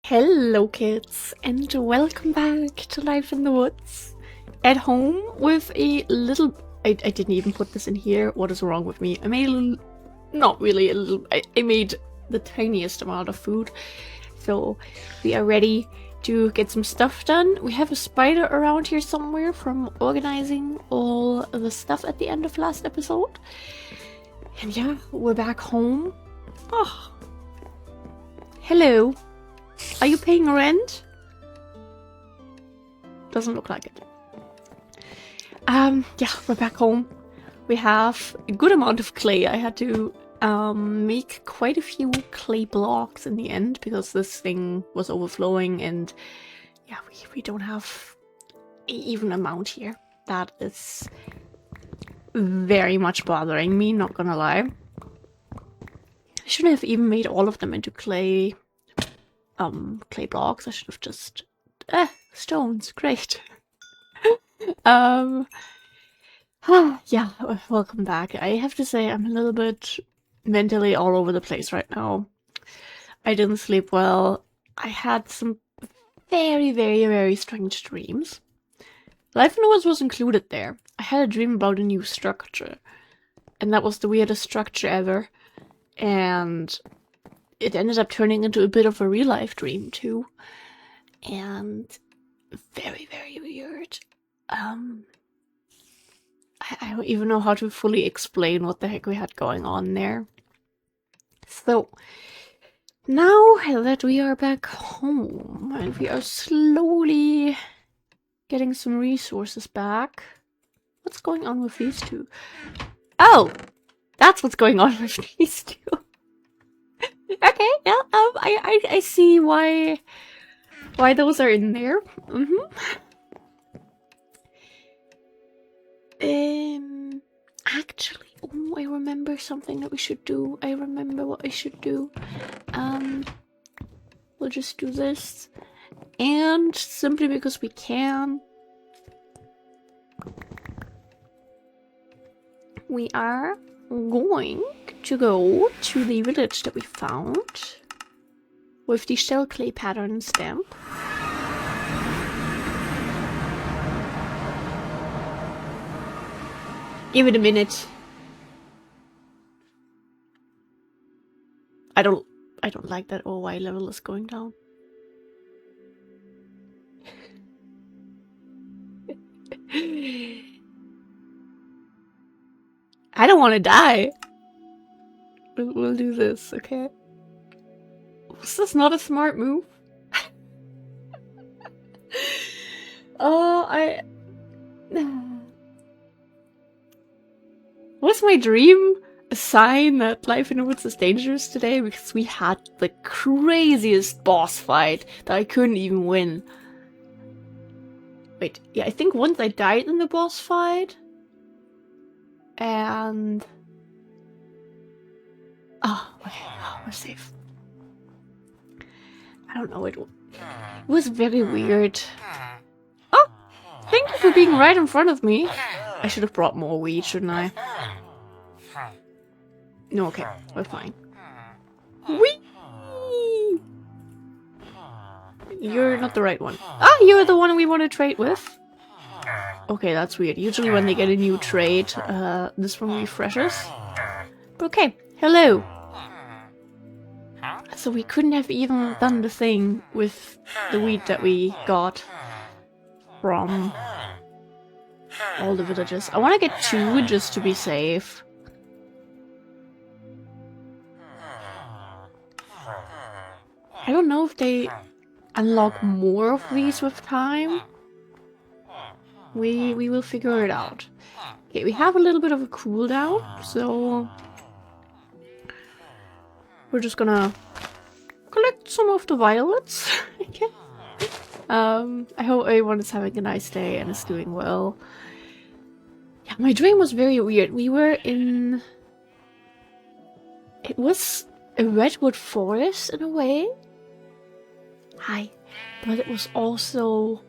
Hello kids, and welcome back to Life in the Woods. At home with a little... I didn't even put this in here. What is wrong with me? I made a little... Not really a little... I made the tiniest amount of food. So we are ready to get some stuff done. We have a spider around here somewhere from organizing all the stuff at the end of last episode. And yeah, we're back home. Oh. Hello. Are you paying rent? Doesn't look like it. Yeah, we're back home. We have a good amount of clay. I had to make quite a few clay blocks in the end because this thing was overflowing, and yeah, we don't have an even amount here. That is very much bothering me, not gonna lie. I shouldn't have even made all of them into clay blocks. I should have just stones. Great. Yeah, welcome back. I have to say I'm a little bit mentally all over the place right now. I didn't sleep well. I had some very, very, very strange dreams. Life in the Woods was included there. I had a dream about a new structure, and that was the weirdest structure ever. And it ended up turning into a bit of a real-life dream, too. And very, very weird. I don't even know how to fully explain what the heck we had going on there. So, now that we are back home, and we are slowly getting some resources back. What's going on with these two? Oh! That's what's going on with these two. Okay, yeah, I see why those are in there. Actually, oh, I remember something that we should do. I remember what I should do. We'll just do this, and simply because we can, we are going to go to the village that we found with the shell clay pattern stamp. Give it a minute. I don't like that OI level is going down. I don't want to die. We'll do this, okay? Was this not a smart move? Oh, Was my dream a sign that Life in the Woods is dangerous today? Because we had the craziest boss fight that I couldn't even win. Wait, yeah, I think once I died in the boss fight. And... oh, okay, we're safe. I don't know, it was very weird. Oh, thank you for being right in front of me. I should have brought more weed, shouldn't I? No, okay, we're fine. Whee! You're not the right one. Ah, you're the one we want to trade with. Okay, that's weird. Usually when they get a new trade, this one refreshes. Okay, hello. So we couldn't have even done the thing with the wheat that we got from all the villages. I want to get 2 just to be safe. I don't know if they unlock more of these with time. We will figure it out. Okay, we have a little bit of a cooldown, so we're just gonna collect some of the violets. Okay. I hope everyone is having a nice day and is doing well. Yeah, my dream was very weird. We were in... it was a redwood forest in a way. Hi. But it was also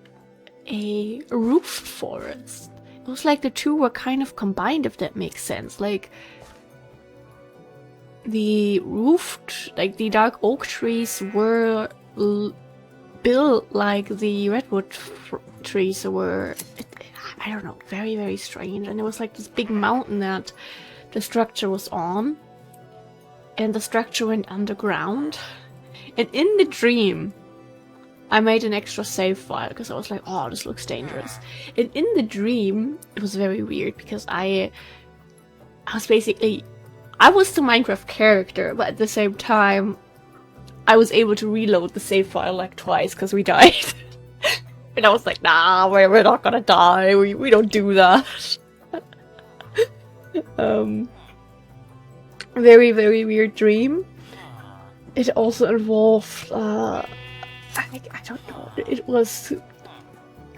a roofed forest. It was like the two were kind of combined, if that makes sense. Like, the roofed, like the dark oak trees were built like the redwood trees were, I don't know, very, very strange. And it was like this big mountain that the structure was on. And the structure went underground. And in the dream, I made an extra save file because I was like, oh, this looks dangerous. And in the dream, it was very weird because I was basically, I was the Minecraft character, but at the same time, I was able to reload the save file like twice because we died. And I was like, nah, we're not gonna die. We don't do that. Very, very weird dream. It also involved, I don't know, it was,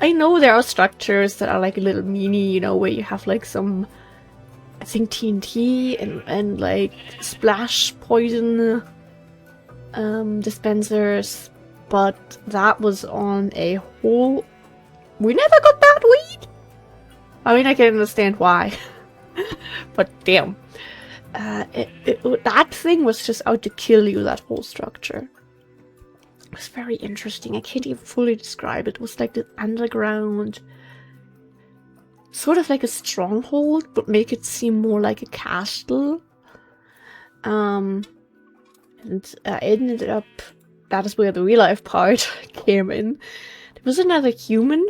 I know there are structures that are like a little meanie, you know, where you have like some, I think TNT and like splash poison dispensers, but that was on a whole, we never got that weed? I mean, I can understand why, but damn. That thing was just out to kill you, that whole structure. It was very interesting. I can't even fully describe it. It was like the underground, sort of like a stronghold, but make it seem more like a castle. And I ended up, that is where the real life part came in. There was another human.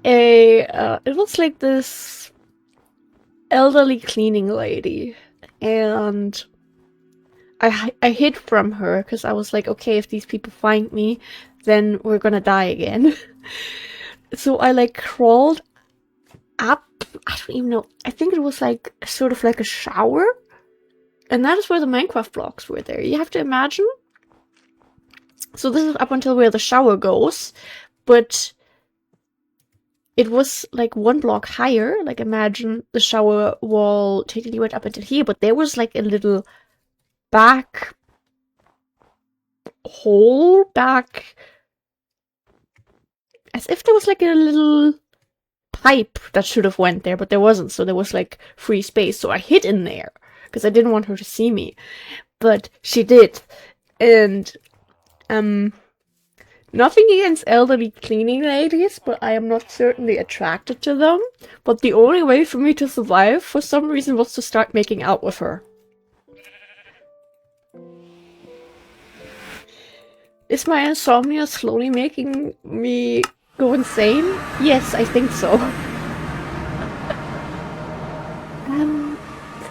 It was like this elderly cleaning lady, and I hid from her because I was like, okay, if these people find me, then we're gonna die again. So I like crawled up, I don't even know, I think it was like sort of like a shower, and that is where the Minecraft blocks were there. You have to imagine, so this is up until where the shower goes, but it was like one block higher. Like imagine the shower wall technically went up until here, but there was like a little back hole, back, as if there was like a little pipe that should have went there, but there wasn't, so there was like free space. So I hid in there because I didn't want her to see me, but she did. And nothing against elderly cleaning ladies, but I am not certainly attracted to them. But the only way for me to survive, for some reason, was to start making out with her. Is my insomnia slowly making me go insane? Yes, I think so. No,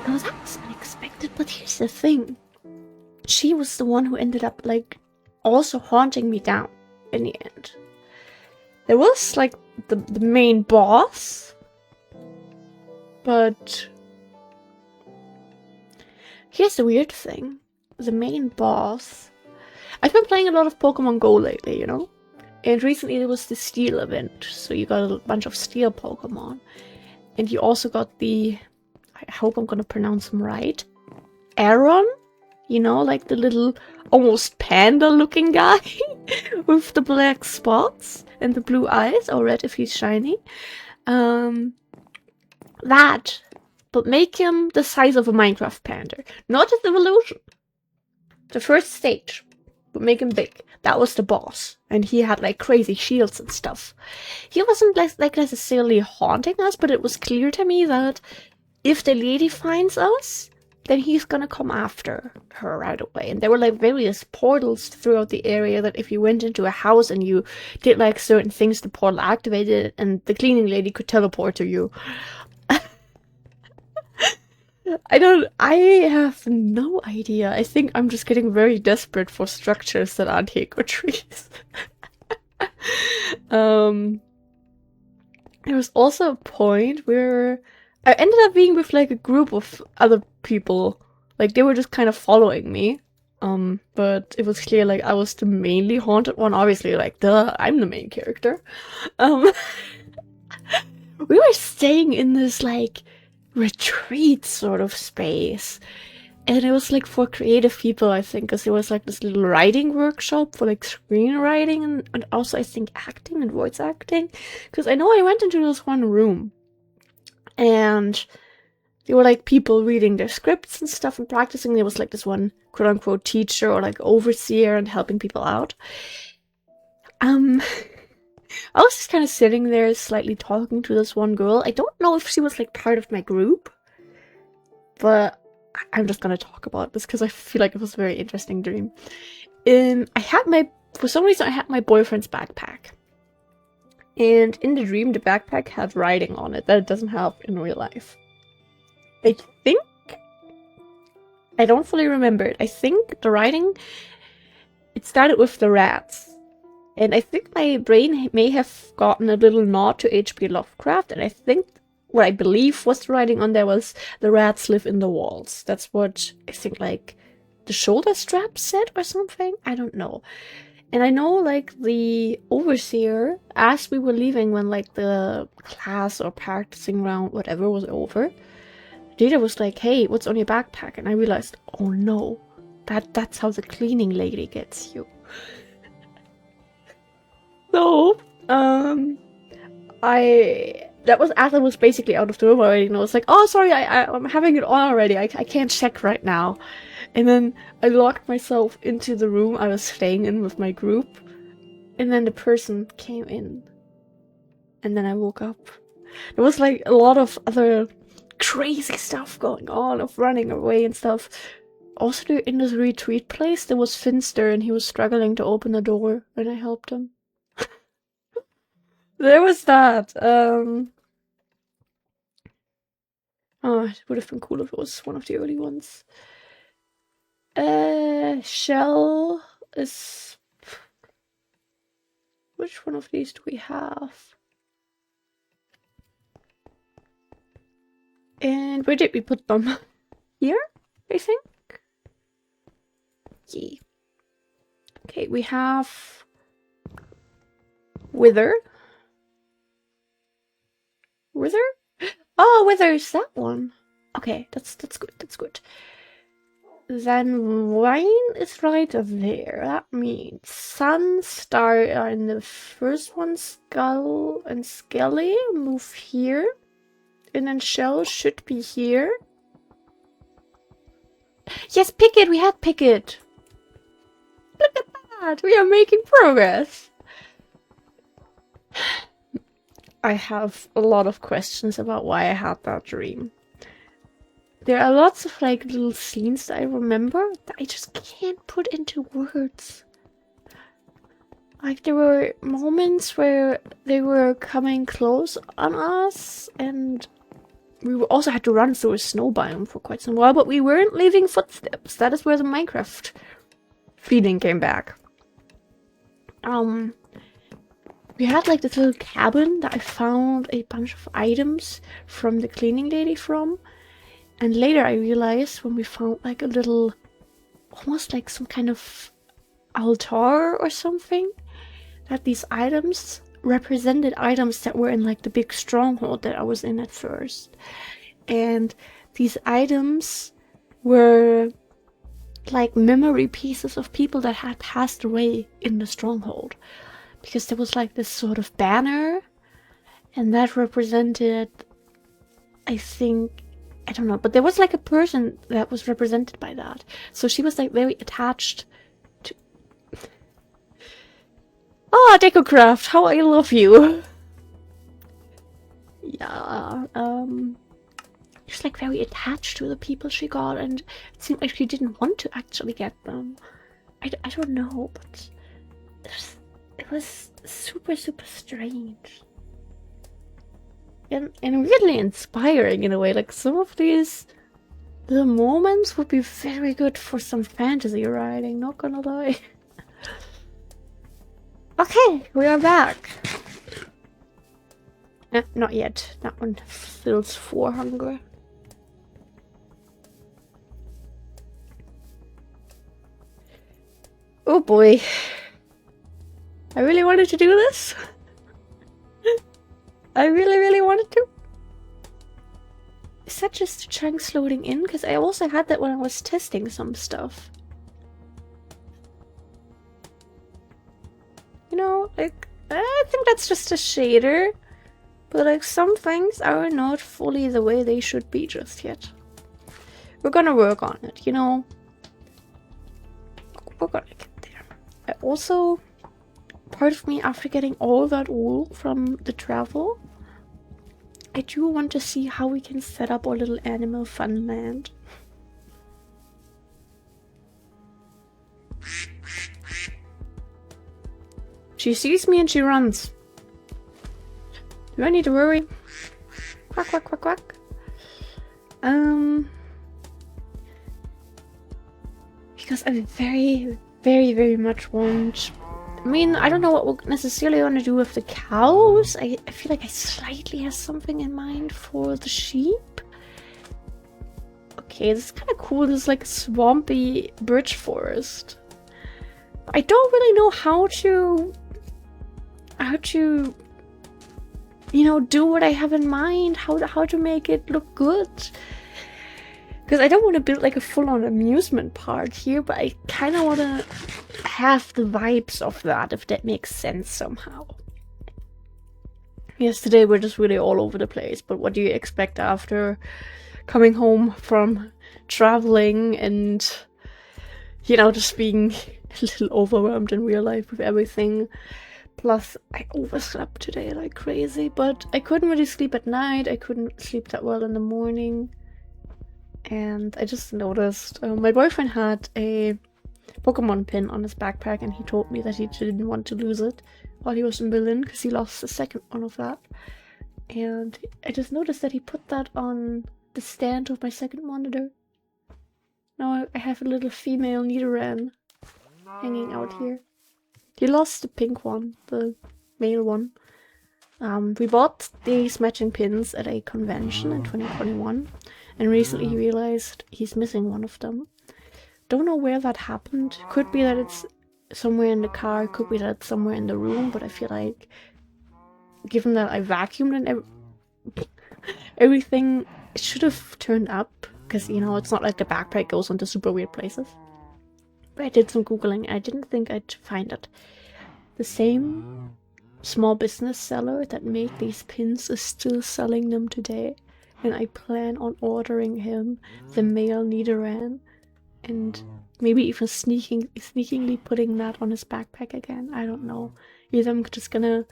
that was unexpected, but here's the thing. She was the one who ended up, like, also haunting me down in the end. There was, like, the main boss, but here's the weird thing. The main boss... I've been playing a lot of Pokemon Go lately, you know? And recently there was the Steel event, so you got a bunch of Steel Pokemon. And you also got the... I hope I'm gonna pronounce them right. Aron? You know, like the little, almost panda-looking guy with the black spots and the blue eyes, or red if he's shiny. That, but make him the size of a Minecraft panda. Not his evolution. The first stage, but make him big. That was the boss, and he had like crazy shields and stuff. He wasn't like necessarily haunting us, but it was clear to me that if the lady finds us, then he's gonna come after her right away. And there were like various portals throughout the area that if you went into a house and you did like certain things, the portal activated and the cleaning lady could teleport to you. I have no idea. I think I'm just getting very desperate for structures that aren't Hako trees. There was also a point where I ended up being with like a group of other people. Like they were just kind of following me. But it was clear like I was the mainly haunted one. Obviously, like duh, I'm the main character. We were staying in this like retreat sort of space. And it was like for creative people, I think, because there was like this little writing workshop for like screenwriting and also I think acting and voice acting. Because I know I went into this one room and there were like people reading their scripts and stuff and practicing. There was like this one quote-unquote teacher or like overseer and helping people out. I was just kind of sitting there slightly talking to this one girl. I don't know if she was like part of my group, but I'm just gonna talk about this because I feel like it was a very interesting dream. For some reason I had my boyfriend's backpack. And in the dream, the backpack had writing on it that it doesn't have in real life. I think... I don't fully remember it. I think the writing... It started with the rats. And I think my brain may have gotten a little nod to H.P. Lovecraft. And I think what I believe was the writing on there was the rats live in the walls. That's what I think, like, the shoulder strap said or something? I don't know. And I know, like, the overseer, as we were leaving when, like, the class or practicing round, whatever, was over, Jada was like, hey, what's on your backpack? And I realized, oh no, that's how the cleaning lady gets you. So, that was as I was basically out of the room already, and I was like, oh, sorry, I'm having it on already, I can't check right now. And then I locked myself into the room I was staying in with my group. And then the person came in. And then I woke up. There was like a lot of other crazy stuff going on, of running away and stuff. Also, in this retreat place, there was Finster and he was struggling to open the door and I helped him. There was that. Oh, it would have been cool if it was one of the early ones. Shell is... Which one of these do we have? And where did we put them? Here, I think? Yeah. Okay, we have... Wither. Wither? Oh, Wither is that one. Okay, that's good, that's good. Then wine is right there. That means sun, star are in the first one, skull and skelly move here. And then shell should be here. Yes, Picket! We had Picket! Look at that! We are making progress! I have a lot of questions about why I had that dream. There are lots of like little scenes that I remember that I just can't put into words. Like there were moments where they were coming close on us and we also had to run through a snow biome for quite some while, but we weren't leaving footsteps. That is where the Minecraft feeling came back. We had like this little cabin that I found a bunch of items from the cleaning lady from. And later I realized when we found like a little, almost like some kind of altar or something, that these items represented items that were in like the big stronghold that I was in at first. And these items were like memory pieces of people that had passed away in the stronghold. Because there was like this sort of banner, and that represented, I think, I don't know, but there was like a person that was represented by that. So she was like very attached to... Oh, DecoCraft, how I love you! Yeah, she's like very attached to the people she got, and it seemed like she didn't want to actually get them. I don't know, but it was super, super strange. And really inspiring in a way. Like some of these little moments would be very good for some fantasy writing, not gonna lie. Okay, we are back. Not yet. That one fills 4 hunger. Oh boy. I really wanted to do this. I really wanted to. Is that just the chunks loading in? Because I also had that when I was testing some stuff. You know, like, I think that's just a shader. But like, some things are not fully the way they should be just yet. We're gonna work on it, you know. I also, part of me, after getting all that wool from the travel, I do want to see how we can set up our little animal fun land. She sees me and she runs. Do I need to worry? Quack, quack, quack, quack. Because I very, very, very much want... I mean, I don't know what we'll necessarily want to do with the cows. I feel like I slightly have something in mind for the sheep. Okay, this is kind of cool. This is like a swampy birch forest. I don't really know how to, you know, do what I have in mind. How to make it look good. Because I don't want to build like a full-on amusement park here, but I kind of want to have the vibes of that, if that makes sense somehow. Yesterday we're just really all over the place, but what do you expect after coming home from traveling and, you know, just being a little overwhelmed in real life with everything. Plus, I overslept today like crazy, but I couldn't really sleep at night. I couldn't sleep that well in the morning. And I just noticed, my boyfriend had a Pokemon pin on his backpack, and he told me that he didn't want to lose it while he was in Berlin, because he lost the second one of that. And I just noticed that he put that on the stand of my second monitor. Now I have a little female Nidoran hanging out here. He lost the pink one, the male one. We bought these matching pins at a convention in 2021, and recently he realized he's missing one of them. Don't know where that happened. Could be that it's somewhere in the car, could be that it's somewhere in the room, but I feel like, given that I vacuumed and everything, it should have turned up, because, you know, it's not like the backpack goes into super weird places. But I did some googling, I didn't think I'd find it. The same small business seller that made these pins is still selling them today, and I plan on ordering him the male Nidoran, and maybe even sneakingly putting that on his backpack again. I don't know. Either I'm just gonna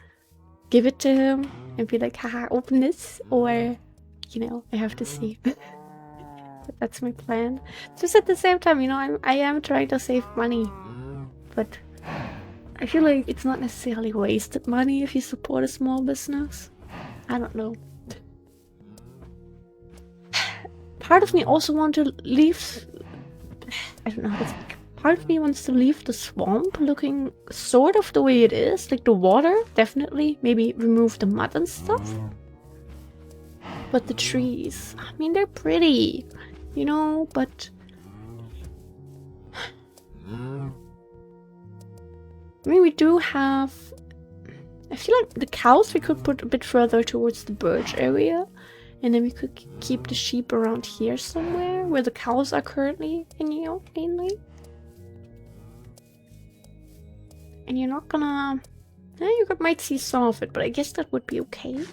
give it to him and be like, haha, open this, or, you know, I have to see. But that's my plan. Just at the same time, you know, I am trying to save money, but I feel like it's not necessarily wasted money if you support a small business. I don't know. Part of me also wants to leave... I don't know. Part of me wants to leave the swamp looking sort of the way it is. Like the water, definitely. Maybe remove the mud and stuff. But the trees, I mean, they're pretty, you know, but... I mean, we do have... I feel like the cows we could put a bit further towards the birch area. And then we could keep the sheep around here somewhere, where the cows are currently hanging out mainly. And you're not gonna... you might see some of it, but I guess that would be okay.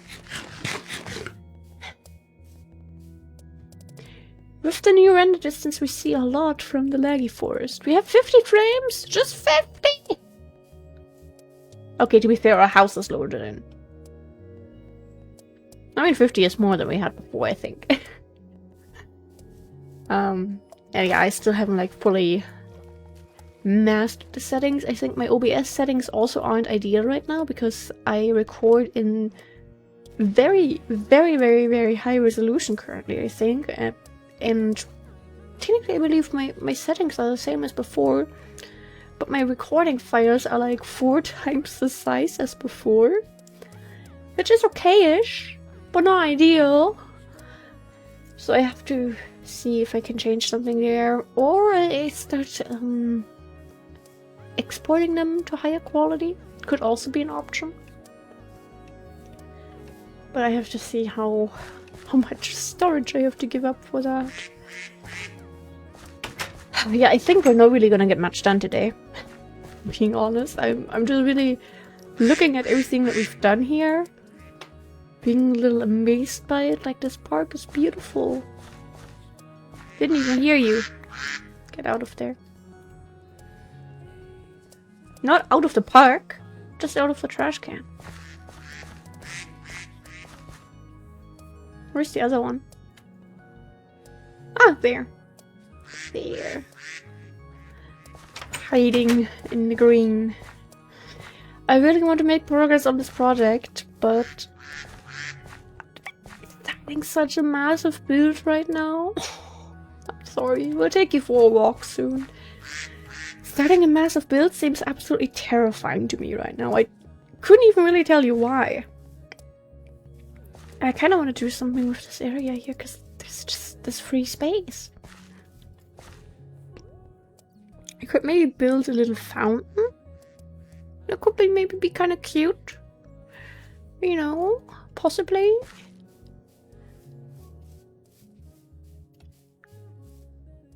With the new render distance, we see a lot from the laggy forest. We have 50 frames? Just 50! Okay, to be fair, our house is loaded in. I mean, 50 is more than we had before, I think. And yeah, I still haven't, like, fully mastered the settings. I think my OBS settings also aren't ideal right now, because I record in very, very, very, very high resolution currently, I think. And technically, I believe my settings are the same as before, but my recording files are like 4 times the size as before, which is okay-ish, but not ideal. So I have to see if I can change something there, or I start exporting them to higher quality. Could also be an option. But I have to see how much storage I have to give up for that. Yeah, I think we're not really gonna get much done today. Being honest, I'm just really looking at everything that we've done here, being a little amazed by it. Like, this park is beautiful. Didn't even hear you. Get out of there. Not out of the park, just out of the trash can. Where's the other one? Ah, there. There. Hiding in the green. I really want to make progress on this project, but it's having such a massive build right now. I'm sorry, we'll take you for a walk soon. Starting a massive build seems absolutely terrifying to me right now. I couldn't even really tell you why. I kind of want to do something with this area here because there's just this free space. I could maybe build a little fountain. It could maybe be kind of cute. You know, possibly.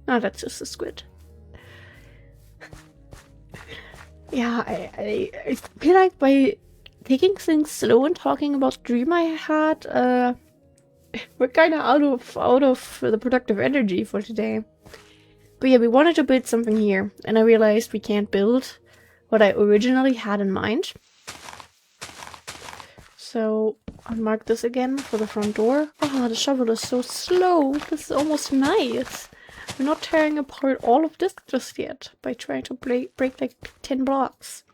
Oh, that's just a squid. Yeah, I feel like by taking things slow and talking about dream I had, we're kind of out of the productive energy for today. But yeah, we wanted to build something here, and I realized we can't build what I originally had in mind. So I'll mark this again for the front door. Oh, the shovel is so slow. This is almost nice. We're not tearing apart all of this just yet by trying to break like 10 blocks.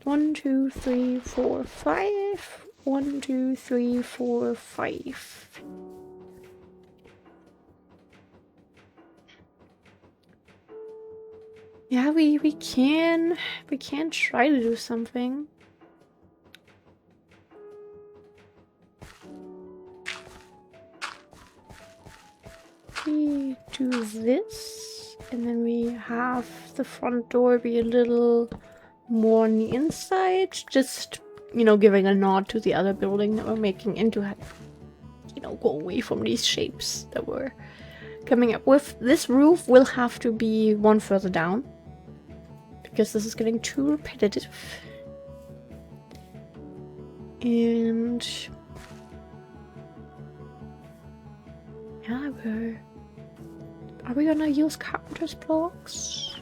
1, 2, 3, 4, 5. 1, 2, 3, 4, 5. Yeah, we can try to do something. We do this, and then we have the front door be a little more on the inside, just, you know, giving a nod to the other building that we're making into, you know, go away from these shapes that we're coming up with. This roof will have to be one further down, because this is getting too repetitive. And yeah, are we gonna use carpenter's blocks?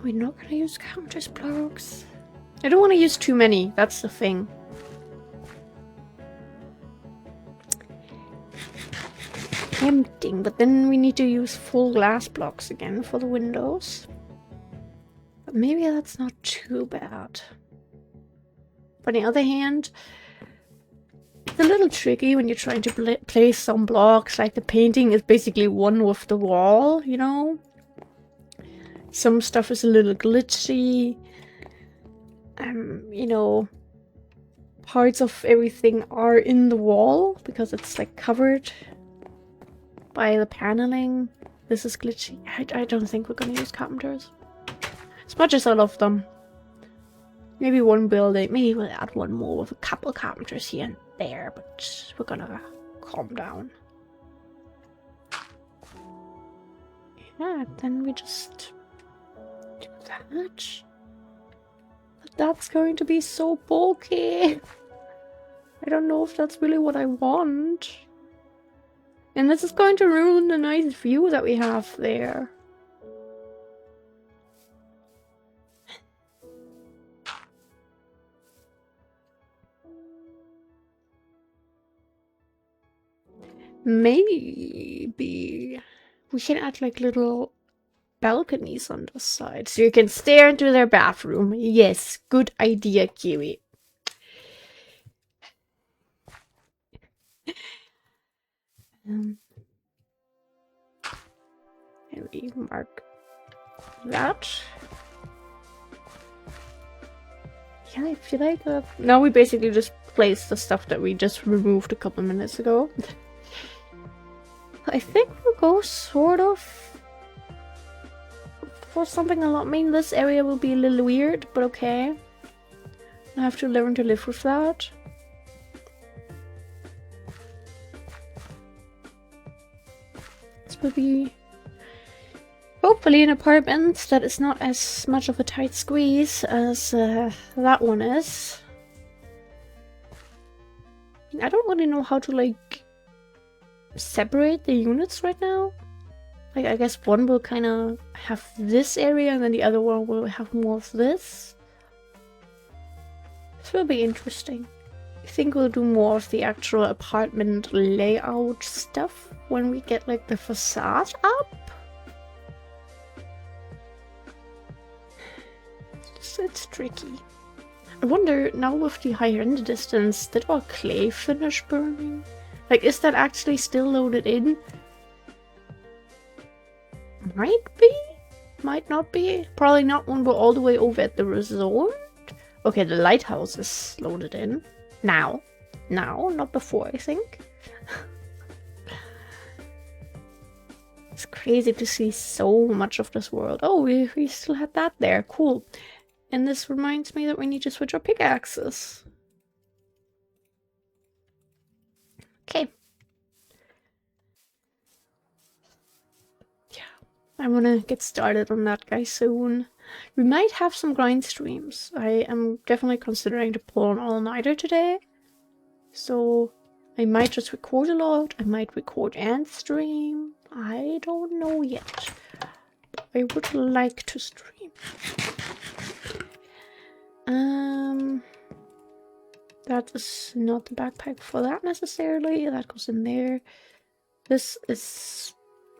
We're not gonna use carpenter's blocks. I don't want to use too many, that's the thing. Tempting, but then we need to use full glass blocks again for the windows. But maybe that's not too bad. On the other hand, it's a little tricky when you're trying to place some blocks, like the painting is basically one with the wall, you know? Some stuff is a little glitchy. You know, parts of everything are in the wall because it's like covered by the paneling. This is glitchy. I don't think we're gonna use carpenters. As much as I love them. Maybe one building, maybe we'll add one more with a couple carpenters here and there, but we're gonna calm down. Yeah, then we just do that. But that's going to be so bulky. I don't know if that's really what I want. And this is going to ruin the nice view that we have there. Maybe we can add like little balconies on the side so you can stare into their bathroom. Yes, good idea, Kiwi. And we mark that. Yeah, I feel like now we basically just place the stuff that we just removed a couple minutes ago. I think we'll go sort of for something a lot. I mean, this area will be a little weird, but okay. I have to learn to live with that. This will be hopefully an apartment that is not as much of a tight squeeze as that one is. I don't really know how to like separate the units right now. Like, I guess one will kind of have this area and then the other one will have more of this. This will be interesting. I think we'll do more of the actual apartment layout stuff when we get like the facade up. It's tricky. I wonder, now with the higher render distance, did our clay finish burning? Like, is that actually still loaded in? Might be, might not be. Probably not when we're all the way over at the resort. Okay, the lighthouse is loaded in. Now, not before, I think. It's crazy to see so much of this world. Oh, we still had that there. Cool. And this reminds me that we need to switch our pickaxes. Okay. I want to get started on that guy soon. We might have some grind streams. I am definitely considering to pull an all-nighter today. So I might just record a lot. I might record and stream. I don't know yet. I would like to stream. That is not the backpack for that necessarily. That goes in there. This is...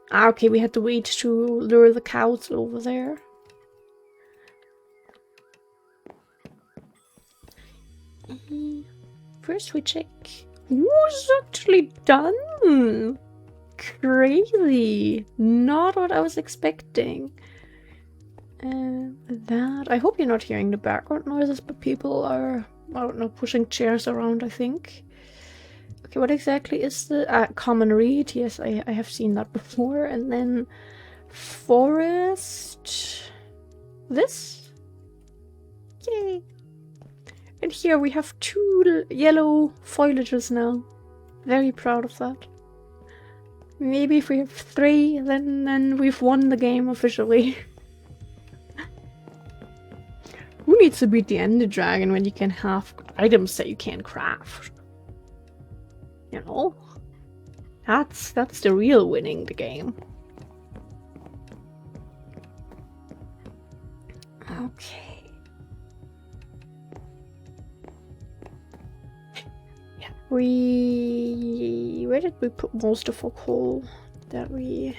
Ah, okay, we had to wait to lure the cows over there. First we check who's actually done. Crazy. Not what I was expecting. That... I hope you're not hearing the background noises, but people are, I don't know, pushing chairs around, I think. Okay, what exactly is the common read? Yes, I have seen that before. And then forest. This. Yay. And here we have 2 yellow foliages now. Very proud of that. Maybe if we have 3, then we've won the game officially. Who needs to beat the Ender Dragon when you can have items that you can't craft? You know? That's the real winning the game. Okay. Yeah. Where did we put most of our coal? I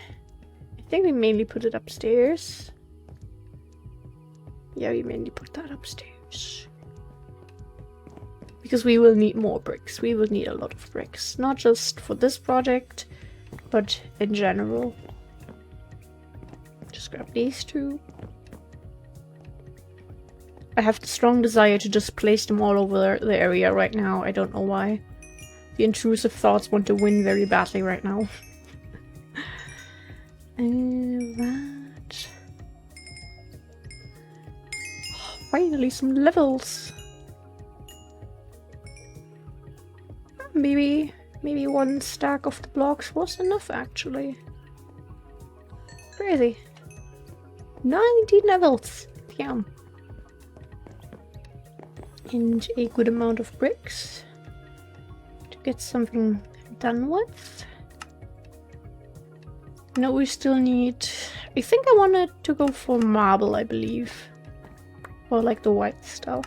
think we mainly put it upstairs. Yeah, we mainly put that upstairs. Because we will need more bricks. We will need a lot of bricks. Not just for this project, but in general. Just grab these 2. I have the strong desire to just place them all over the area right now. I don't know why. The intrusive thoughts want to win very badly right now. That. Oh, finally some levels. Maybe 1 stack of the blocks was enough, actually. Crazy. 19 levels. Damn. And a good amount of bricks to get something done with. No, we still need... I think I wanted to go for marble, I believe. Or like the white stuff.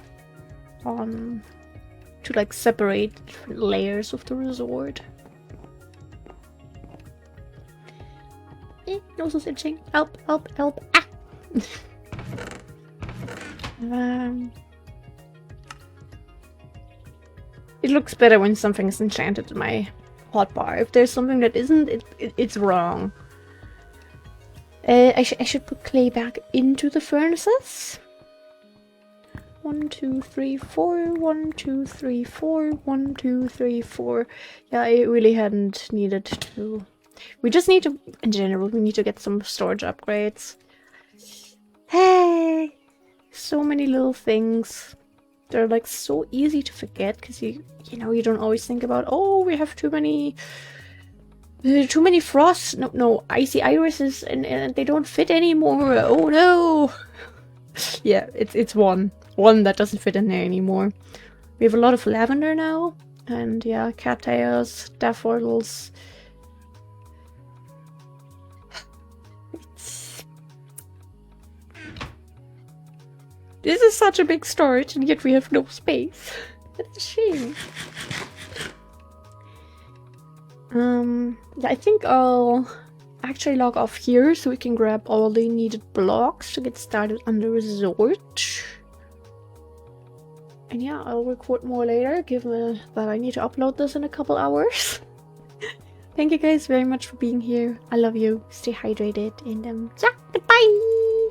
To like separate different layers of the resort. Nose is itching. Help, help, help. Ah! It looks better when something is enchanted in my hotbar. If there's something that isn't, it's wrong. I should put clay back into the furnaces. 1, 2, 3, 4. 1, 2, 3, 4. 1, 2, 3, 4. Yeah, I really hadn't needed to. We just need to, in general, we need to get some storage upgrades. Hey, so many little things. They're like so easy to forget because you know you don't always think about, oh, we have too many frosts. No, icy irises and they don't fit anymore. Oh no. Yeah, it's one that doesn't fit in there anymore. We have a lot of lavender now, and yeah, cattails, daffodils. This is such a big storage, and yet we have no space. That's a shame. Yeah, I think I'll actually log off here so we can grab all the needed blocks to get started on the resort. And yeah, I'll record more later, given that I need to upload this in a couple hours. Thank you guys very much for being here. I love you. Stay hydrated, and yeah, goodbye!